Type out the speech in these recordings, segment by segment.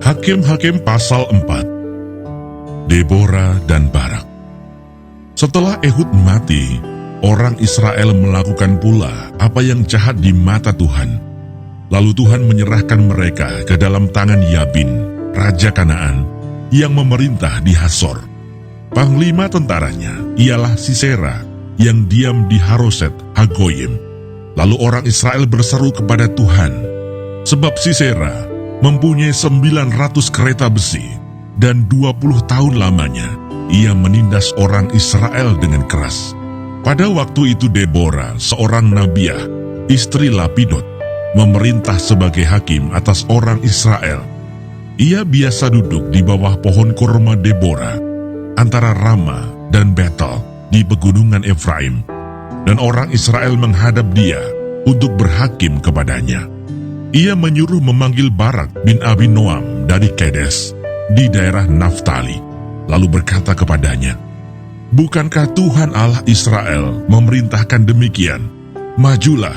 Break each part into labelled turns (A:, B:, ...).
A: Hakim-Hakim pasal 4. Debora dan Barak. Setelah Ehud mati, orang Israel melakukan pula apa yang jahat di mata Tuhan. Lalu Tuhan menyerahkan mereka ke dalam tangan Yabin, Raja Kanaan, yang memerintah di Hasor. Panglima tentaranya ialah Sisera, yang diam di Haroset Hagoyim. Lalu orang Israel berseru kepada Tuhan, sebab Sisera mempunyai 900 kereta besi, dan 20 tahun lamanya ia menindas orang Israel dengan keras. Pada waktu itu Debora, seorang nabiah, istri Lapidot, memerintah sebagai hakim atas orang Israel. Ia biasa duduk di bawah pohon kurma Debora, antara Rama dan Betel di pegunungan Efraim, dan orang Israel menghadap dia untuk berhakim kepadanya. Ia menyuruh memanggil Barak bin Abinoam dari Kedes di daerah Naftali, lalu berkata kepadanya, "Bukankah Tuhan Allah Israel memerintahkan demikian? Majulah,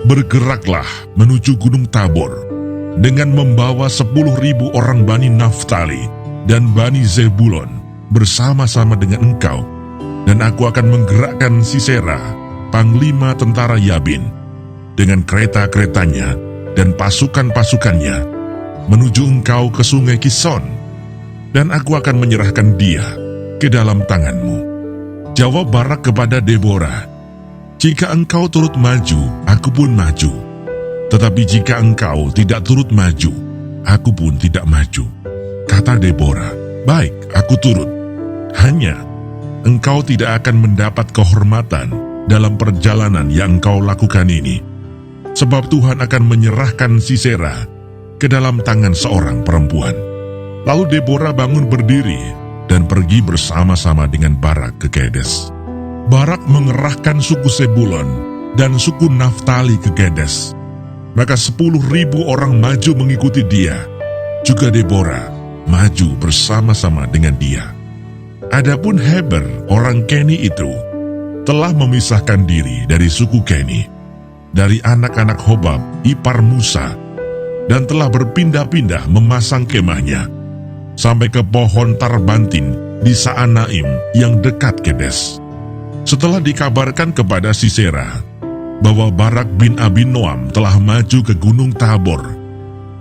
A: bergeraklah menuju Gunung Tabor, dengan membawa 10.000 orang Bani Naftali dan Bani Zebulon bersama-sama dengan engkau, dan aku akan menggerakkan Sisera, panglima tentara Yabin, dengan kereta-keretanya dan pasukan-pasukannya, menuju engkau ke sungai Kison, dan aku akan menyerahkan dia ke dalam tanganmu." Jawab Barak kepada Debora, "Jika engkau turut maju, aku pun maju. Tetapi jika engkau tidak turut maju, aku pun tidak maju." Kata Debora, "Baik, aku turut. Hanya engkau tidak akan mendapat kehormatan dalam perjalanan yang engkau lakukan ini, sebab Tuhan akan menyerahkan Sisera ke dalam tangan seorang perempuan." Lalu Debora bangun berdiri dan pergi bersama-sama dengan Barak ke Kedes. Barak mengerahkan suku Sebulon dan suku Naftali ke Kedes. Maka 10.000 orang maju mengikuti dia. Juga Debora maju bersama-sama dengan dia. Adapun Heber, orang Keni itu, telah memisahkan diri dari suku Keni, dari anak-anak Hobab, ipar Musa, dan telah berpindah-pindah memasang kemahnya sampai ke pohon Tarbantin di Saanaim yang dekat Kedes. Setelah dikabarkan kepada Sisera bahwa Barak bin Abinoam telah maju ke Gunung Tabor,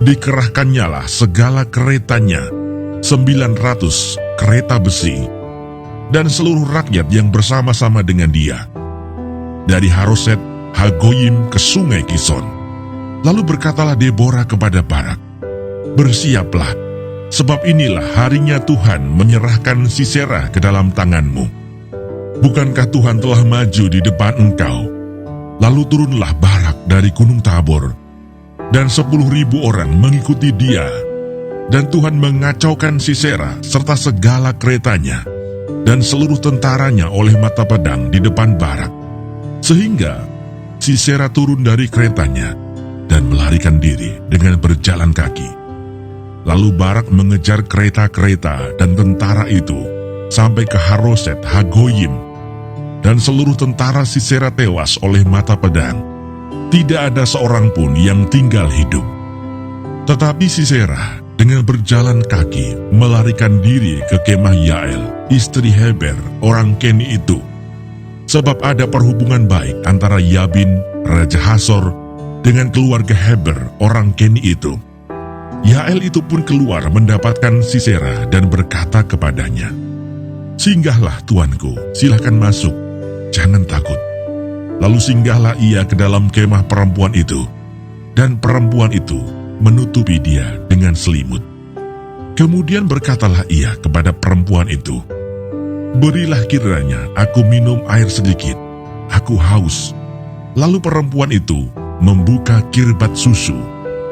A: dikerahkannyalah segala keretanya, 900 kereta besi, dan seluruh rakyat yang bersama-sama dengan dia, dari Haroset Hagoyim ke sungai Kison. Lalu berkatalah Debora kepada Barak, "Bersiaplah, sebab inilah harinya Tuhan menyerahkan Sisera ke dalam tanganmu. Bukankah Tuhan telah maju di depan engkau?" Lalu turunlah Barak dari Gunung Tabor, dan 10.000 orang mengikuti dia, dan Tuhan mengacaukan Sisera serta segala keretanya dan seluruh tentaranya oleh mata pedang di depan Barak, sehingga Sisera turun dari keretanya dan melarikan diri dengan berjalan kaki. Lalu Barak mengejar kereta-kereta dan tentara itu sampai ke Haroset Hagoyim, dan seluruh tentara Sisera tewas oleh mata pedang. Tidak ada seorang pun yang tinggal hidup. Tetapi Sisera dengan berjalan kaki melarikan diri ke kemah Yael, istri Heber, orang Keni itu, sebab ada perhubungan baik antara Yabin, Raja Hasor, dengan keluarga Heber, orang Keni itu. Yael itu pun keluar mendapatkan Sisera dan berkata kepadanya, "Singgahlah tuanku, silakan masuk, jangan takut." Lalu singgahlah ia ke dalam kemah perempuan itu, dan perempuan itu menutupi dia dengan selimut. Kemudian berkatalah ia kepada perempuan itu, "Berilah kiranya aku minum air sedikit, aku haus." Lalu perempuan itu membuka kirbat susu,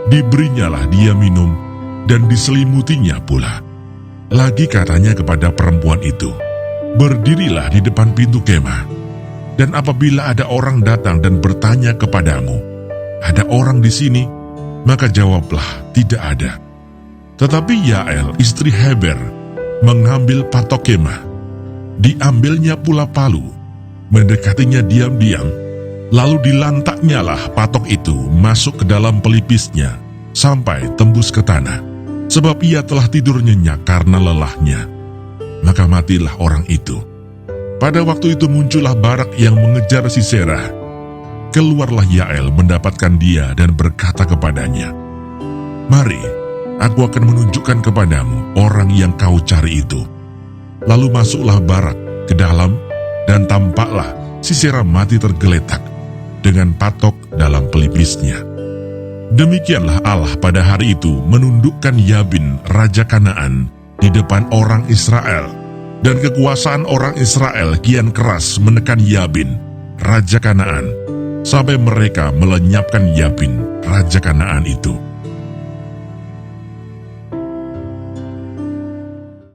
A: diberinyalah dia minum, dan diselimutinya pula. Lagi katanya kepada perempuan itu, "Berdirilah di depan pintu kemah, dan apabila ada orang datang dan bertanya kepadamu, 'Ada orang di sini?' maka jawablah, 'Tidak ada.'" Tetapi Yael, istri Heber, mengambil patok kemah. Diambilnya pula palu, mendekatinya diam-diam, lalu dilantaknyalah patok itu masuk ke dalam pelipisnya sampai tembus ke tanah. sebab ia telah tidur nyenyak karena lelahnya. Maka matilah orang itu. Pada waktu itu muncullah Barak yang mengejar Sisera. Keluarlah Yael mendapatkan dia dan berkata kepadanya, "Mari, aku akan menunjukkan kepadamu orang yang kau cari itu." Lalu masuklah Barak ke dalam, dan tampaklah Sisera mati tergeletak dengan patok dalam pelipisnya. Demikianlah Allah pada hari itu menundukkan Yabin, raja Kanaan, di depan orang Israel, dan kekuasaan orang Israel kian keras menekan Yabin, raja Kanaan, sampai mereka melenyapkan Yabin, raja Kanaan itu.